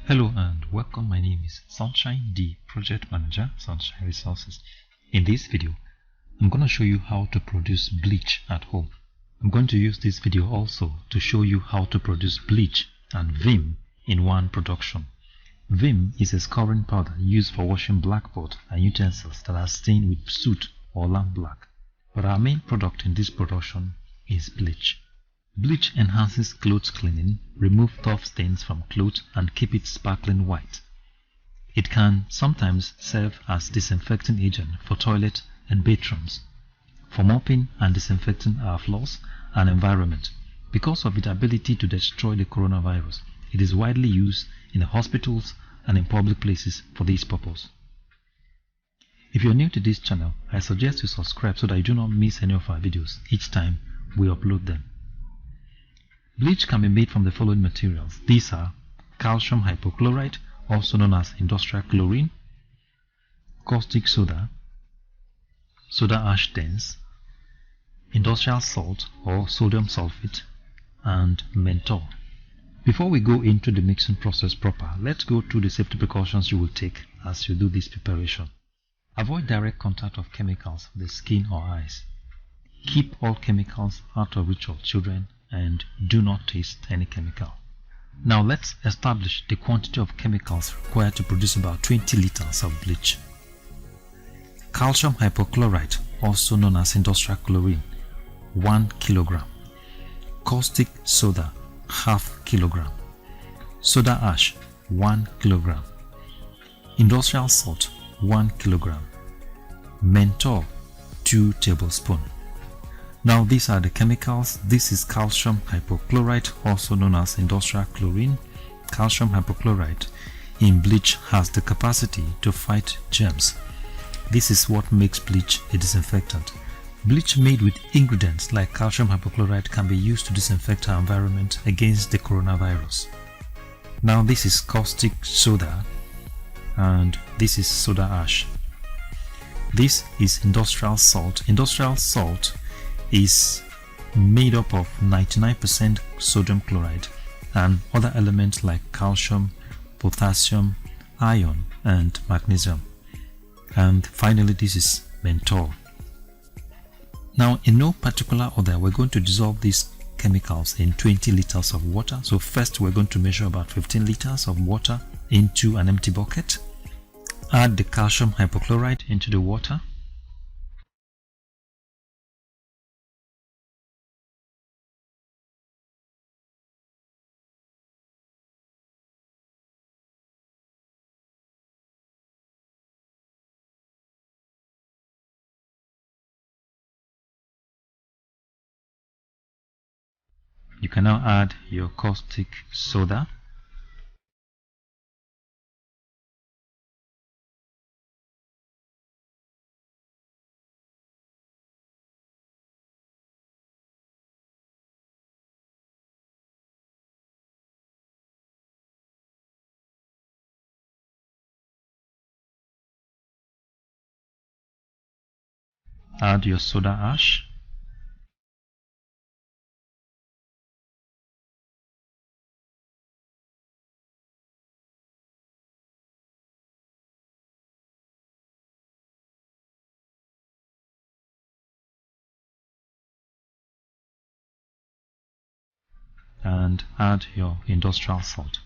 Hello and welcome. My name is Sunshine, the project manager, Sunshine Resources. In this video, I'm going to show you how to produce bleach at home. I'm going to use this video also to show you how to produce bleach and vim in one production. Vim is a scouring powder used for washing blackboard and utensils that are stained with soot or lamp black. But our main product in this production is bleach. Bleach enhances clothes cleaning, remove tough stains from clothes and keep it sparkling white. It can sometimes serve as disinfecting agent for toilet and bathrooms, for mopping and disinfecting our floors and environment. Because of its ability to destroy the coronavirus, it is widely used in the hospitals and in public places for this purpose. If you are new to this channel, I suggest you subscribe so that you do not miss any of our videos each time we upload them. Bleach can be made from the following materials. These are calcium hypochlorite, also known as industrial chlorine, caustic soda, soda ash dense, industrial salt or sodium sulfate, and menthol. Before we go into the mixing process proper, let's go through the safety precautions you will take as you do this preparation. Avoid direct contact of chemicals with the skin or eyes. Keep all chemicals out of reach of children and do not taste any chemical. Now let's establish the quantity of chemicals required to produce about 20 liters of bleach. Calcium hypochlorite, also known as industrial chlorine, 1 kilogram. Caustic soda, half kilogram. Soda ash, 1 kilogram. Industrial salt, 1 kilogram. Menthol, 2 tablespoons. Now these are the chemicals. This is calcium hypochlorite, also known as industrial chlorine. Calcium hypochlorite in bleach has the capacity to fight germs. This is what makes bleach a disinfectant. Bleach made with ingredients like calcium hypochlorite can be used to disinfect our environment against the coronavirus. Now this is caustic soda and this is soda ash. This is industrial salt. Industrial salt is made up of 99% sodium chloride and other elements like calcium, potassium, iron and magnesium. And finally this is menthol. Now in no particular order, we're going to dissolve these chemicals in 20 liters of water. So first we're going to measure about 15 liters of water into an empty bucket. Add the calcium hypochlorite into the water. You can now add your caustic soda. Add your soda ash. And add your industrial salt.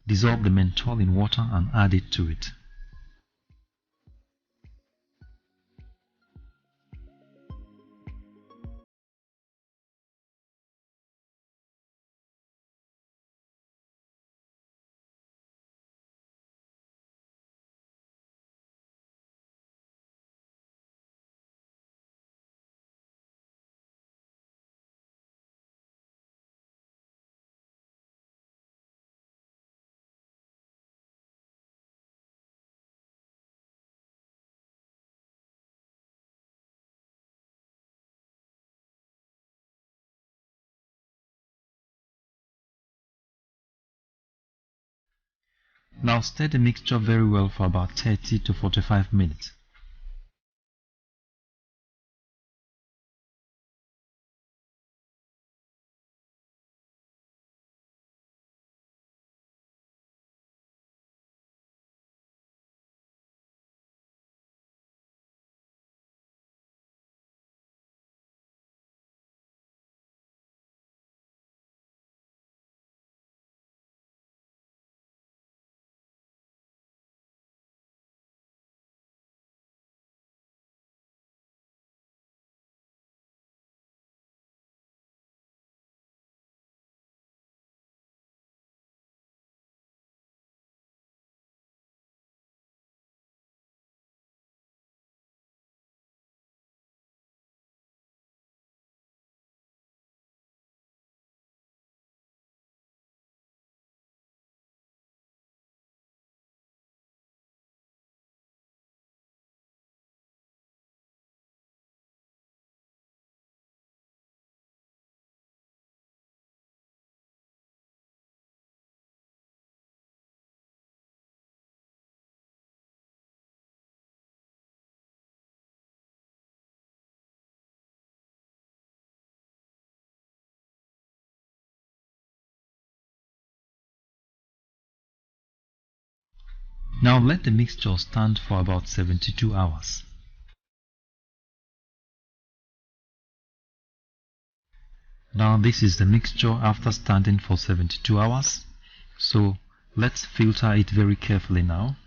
Dissolve the menthol in water and add it to it. Now stir the mixture very well for about 30 to 45 minutes. Now let the mixture stand for about 72 hours. Now this is the mixture after standing for 72 hours. So let's filter it very carefully now.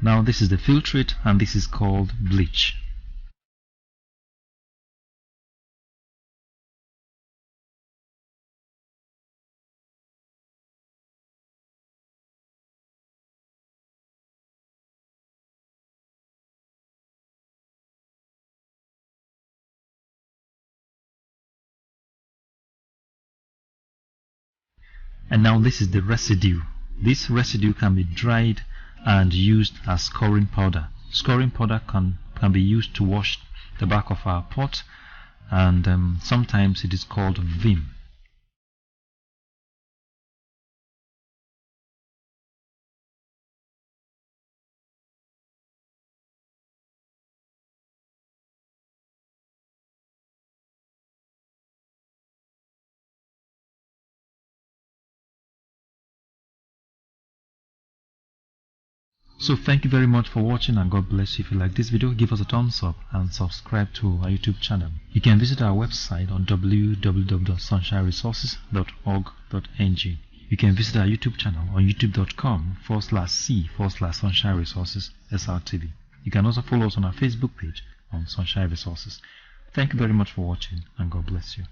Now this is the filtrate, and this is called bleach. And now this is the residue. This residue can be dried and used as scoring powder. Scoring powder can be used to wash the back of our pot, and sometimes it is called vim. So thank you very much for watching, and God bless you. If you like this video, give us a thumbs up and subscribe to our YouTube channel. You can visit our website on www.sunshineresources.org.ng. You can visit our YouTube channel on youtube.com/c/Sunshine Resources SRTV. You can also follow us on our Facebook page on Sunshine Resources. Thank you very much for watching, and God bless you.